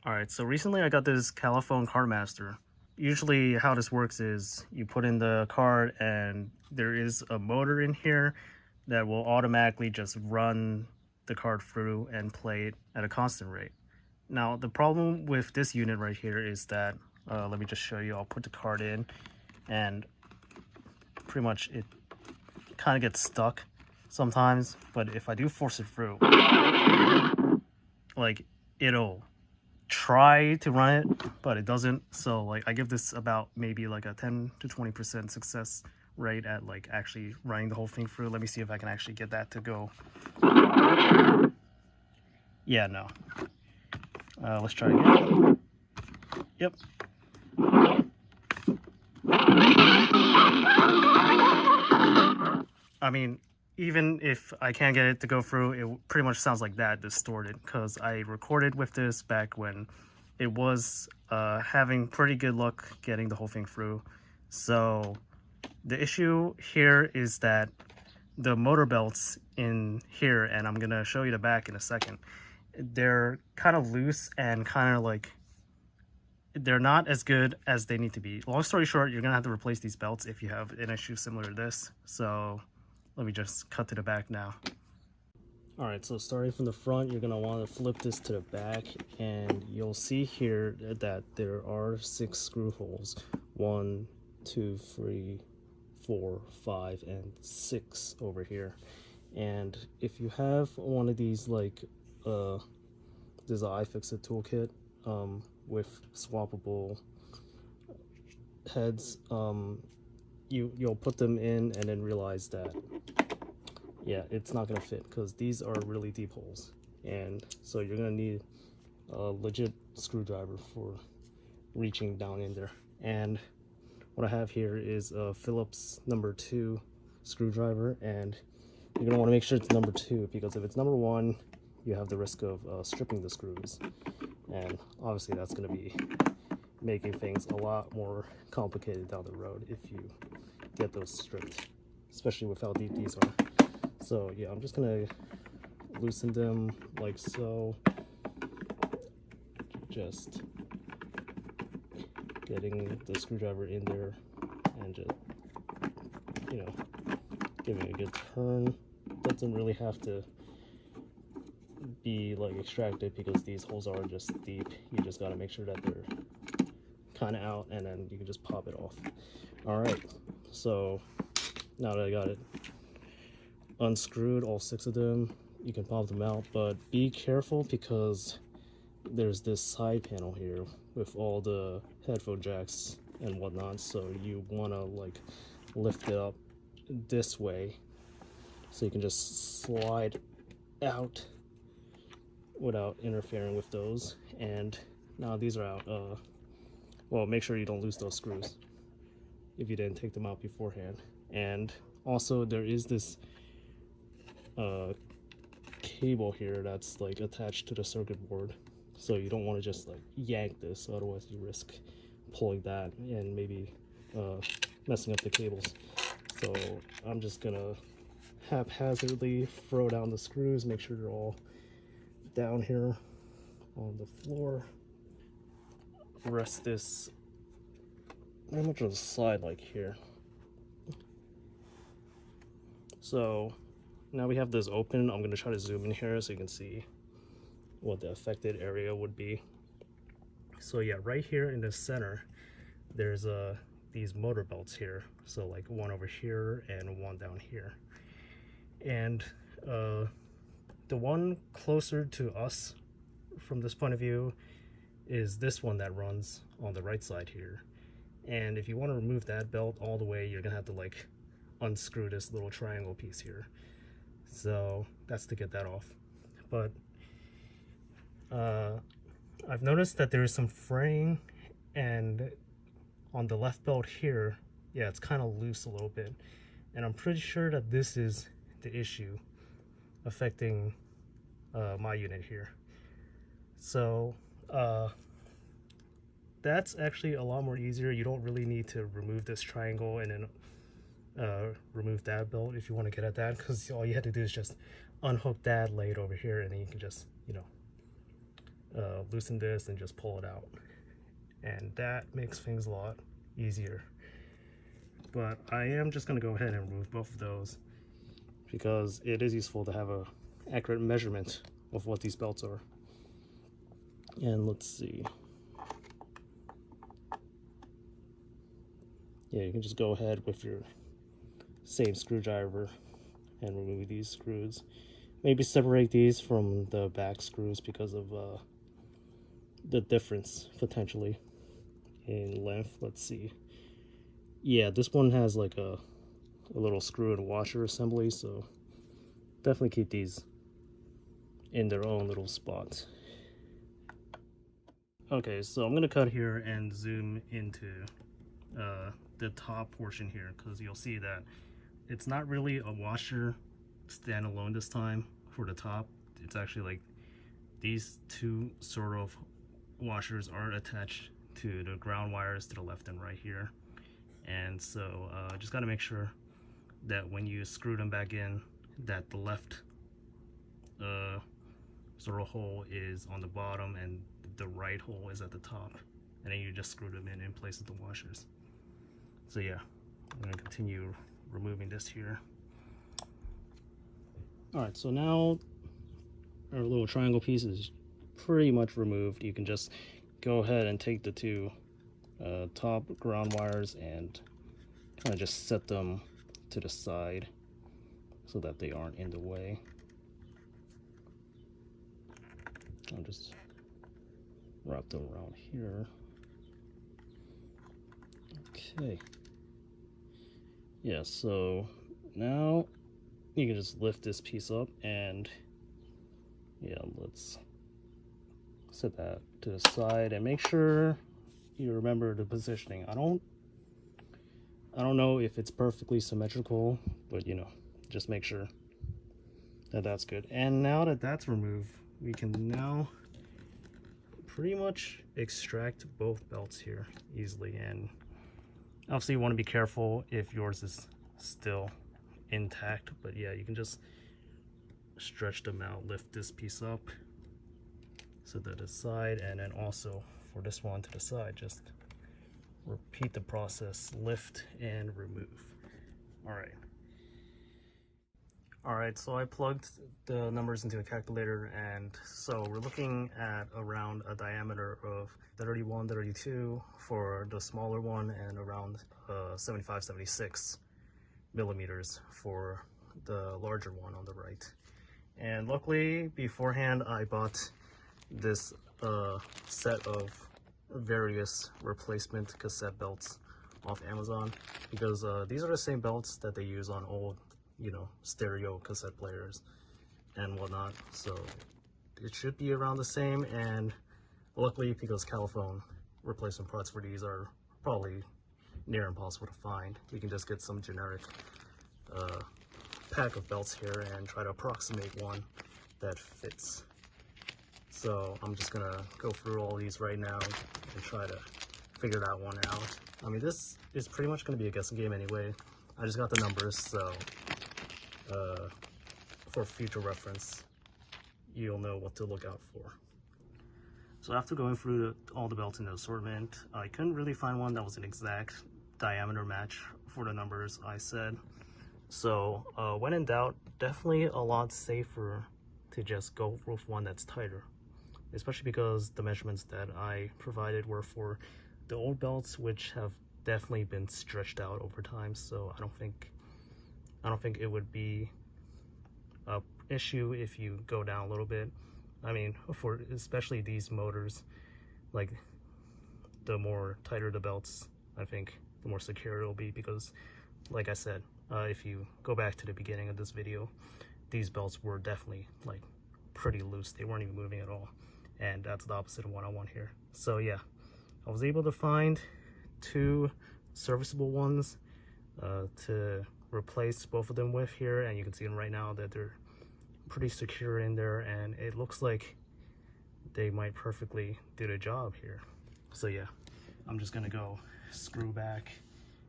Alright, so recently I got this Califone Cardmaster. Usually how this works is you put in the card and there is a motor in here that will automatically just run the card through and play it at a constant rate. Now the problem with this unit right here is that, let me just show you, I'll put the card in and pretty much it kind of gets stuck sometimes, but if I do force it through, like it'll try to run it, but it doesn't. So like I give this about maybe like a 10 to 20% success rate at like actually running the whole thing through. Let me see if I can actually get that to go. Yeah, no. Let's try again. Yep. I mean, even if I can't get it to go through, it pretty much sounds like that, distorted, because I recorded with this back when it was having pretty good luck getting the whole thing through. So the issue here is that the motor belts in here, and I'm gonna show you the back in a second, they're kind of loose and kind of like they're not as good as they need to be. Long story short, you're gonna have to replace these belts if you have an issue similar to this. So let me just cut to the back now. All right, so starting from the front, you're gonna want to flip this to the back, and you'll see here that there are 6 screw holes. 1, 2, 3, 4, 5, and 6 over here. And if you have one of these, like there's an iFixit toolkit with swappable heads, you'll put them in and then realize that, yeah, it's not gonna fit because these are really deep holes, and so you're gonna need a legit screwdriver for reaching down in there. And what I have here is a Phillips number 2 screwdriver, and you're gonna want to make sure it's number 2, because if it's number 1, you have the risk of stripping the screws, and obviously that's going to be making things a lot more complicated down the road if you get those stripped, especially with how deep these are. So yeah, I'm just going to loosen them like so, just getting the screwdriver in there and just, you know, giving a good turn. Doesn't really have to be like extracted because these holes are just deep. You just got to make sure that they're kind of out, and then you can just pop it off. All right, so now that I got it unscrewed, all 6 of them, you can pop them out, but be careful because there's this side panel here with all the headphone jacks and whatnot, so you want to like lift it up this way so you can just slide out without interfering with those. And now these are out. Well, make sure you don't lose those screws if you didn't take them out beforehand. And also there is this cable here that's like attached to the circuit board, so you don't want to just like yank this, otherwise you risk pulling that and maybe messing up the cables. So I'm just gonna haphazardly throw down the screws, make sure they're all down here on the floor. Rest this pretty much on the side like here. So now we have this open. I'm gonna try to zoom in here so you can see what the affected area would be. So yeah, right here in the center there's these motor belts here, so like one over here and one down here. And the one closer to us from this point of view is this one that runs on the right side here. And if you want to remove that belt all the way, you're gonna have to like unscrew this little triangle piece here. So that's to get that off. But I've noticed that there is some fraying, and on the left belt here, yeah, it's kind of loose a little bit, and I'm pretty sure that this is the issue affecting my unit here. So that's actually a lot more easier. You don't really need to remove this triangle and then remove that belt if you want to get at that, because all you have to do is just unhook that, lay it over here, and then you can just, you know, loosen this and just pull it out, and that makes things a lot easier. But I am just going to go ahead and remove both of those because it is useful to have a accurate measurement of what these belts are. And let's see. Yeah, you can just go ahead with your same screwdriver and remove these screws. Maybe separate these from the back screws because of the difference potentially in length. Let's see. Yeah, this one has like a little screw and washer assembly, so definitely keep these in their own little spots. Okay, so I'm gonna cut here and zoom into the top portion here, because you'll see that it's not really a washer standalone this time for the top. It's actually like these two sort of washers are attached to the ground wires to the left and right here. And so just got to make sure that when you screw them back in, that the left sort of hole is on the bottom and the right hole is at the top, and then you just screw them in place of the washers. So yeah, I'm going to continue removing this here. Alright, so now our little triangle piece is pretty much removed. You can just go ahead and take the two top ground wires and kind of just set them to the side so that they aren't in the way. I'll just wrap them around here. Okay. Yeah, so now you can just lift this piece up and yeah, let's set that to the side and make sure you remember the positioning. I don't know if it's perfectly symmetrical, but you know, just make sure that that's good. And now that that's removed, we can now pretty much extract both belts here easily. And obviously you want to be careful if yours is still intact, but yeah, you can just stretch them out, lift this piece up so that the side, and then also for this one to the side, just repeat the process, lift and remove. Alright, so I plugged the numbers into a calculator, and so we're looking at around a diameter of 31, 32 for the smaller one, and around 75, 76 millimeters for the larger one on the right. And luckily, beforehand, I bought this set of various replacement cassette belts off Amazon, because these are the same belts that they use on old, you know, stereo cassette players and whatnot. So it should be around the same, and luckily, because Califone replacement parts for these are probably near impossible to find, we can just get some generic pack of belts here and try to approximate one that fits. So I'm just gonna go through all these right now and try to figure that one out. I mean, this is pretty much gonna be a guessing game anyway. I just got the numbers, so for future reference, you'll know what to look out for. So after going through all the belts in the assortment, I couldn't really find one that was an exact diameter match for the numbers I said. So when in doubt, definitely a lot safer to just go with one that's tighter, especially because the measurements that I provided were for the old belts, which have definitely been stretched out over time. So I don't think it would be a issue if you go down a little bit. I mean, for especially these motors, like the more tighter the belts, I think the more secure it'll be, because like I said, if you go back to the beginning of this video, these belts were definitely like pretty loose. They weren't even moving at all, and that's the opposite of what I want here. So yeah, I was able to find two serviceable ones to replace both of them with here, and you can see them right now that they're pretty secure in there, and it looks like they might perfectly do the job here. So yeah, I'm just gonna go screw back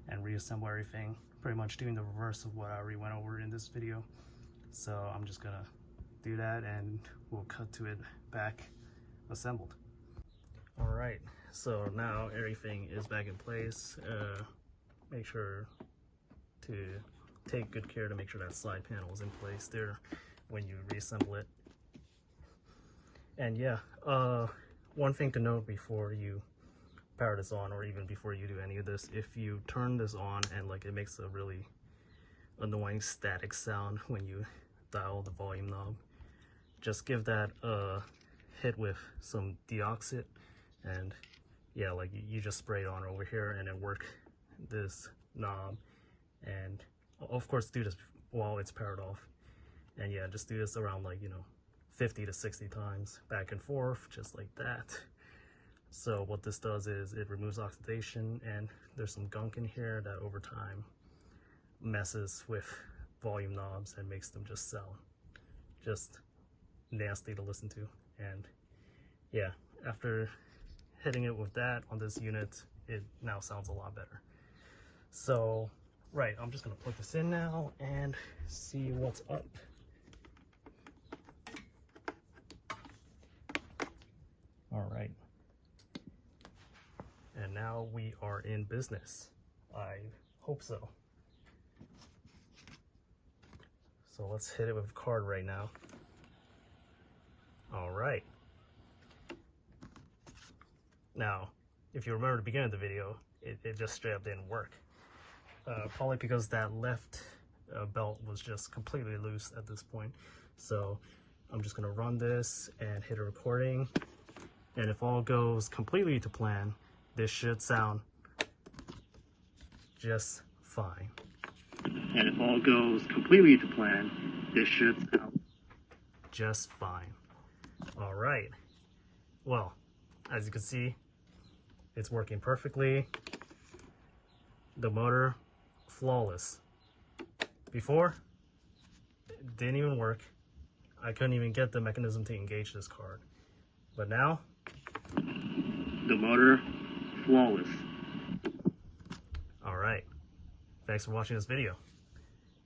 and reassemble everything, pretty much doing the reverse of what I already went over in this video. So I'm just gonna do that, and we'll cut to it back assembled. All right, so now everything is back in place. Make sure to take good care to make sure that side panel is in place there when you reassemble it. And yeah, one thing to note before you power this on, or even before you do any of this, if you turn this on and like it makes a really annoying static sound when you dial the volume knob, just give that a hit with some deoxit, and yeah, like you just spray it on over here and then work this knob, and of course do this while it's powered off. And yeah, just do this around like, you know, 50 to 60 times back and forth, just like that. So what this does is it removes oxidation, and there's some gunk in here that over time messes with volume knobs and makes them just sound just nasty to listen to. And yeah, after hitting it with that on this unit, it now sounds a lot better. So right, I'm just gonna plug this in now and see what's up. All right, and now we are in business. I hope so. So let's hit it with a card right now. All right. Now, if you remember the beginning of the video, it just straight up didn't work. Probably because that left belt was just completely loose at this point. So I'm just gonna run this and hit a recording. And if all goes completely to plan, this should sound just fine. And if all goes completely to plan, this should sound just fine. All right. Well, as you can see, it's working perfectly. The motor, flawless. Before, it didn't even work. I couldn't even get the mechanism to engage this card. But now, the motor, flawless. All right. Thanks for watching this video.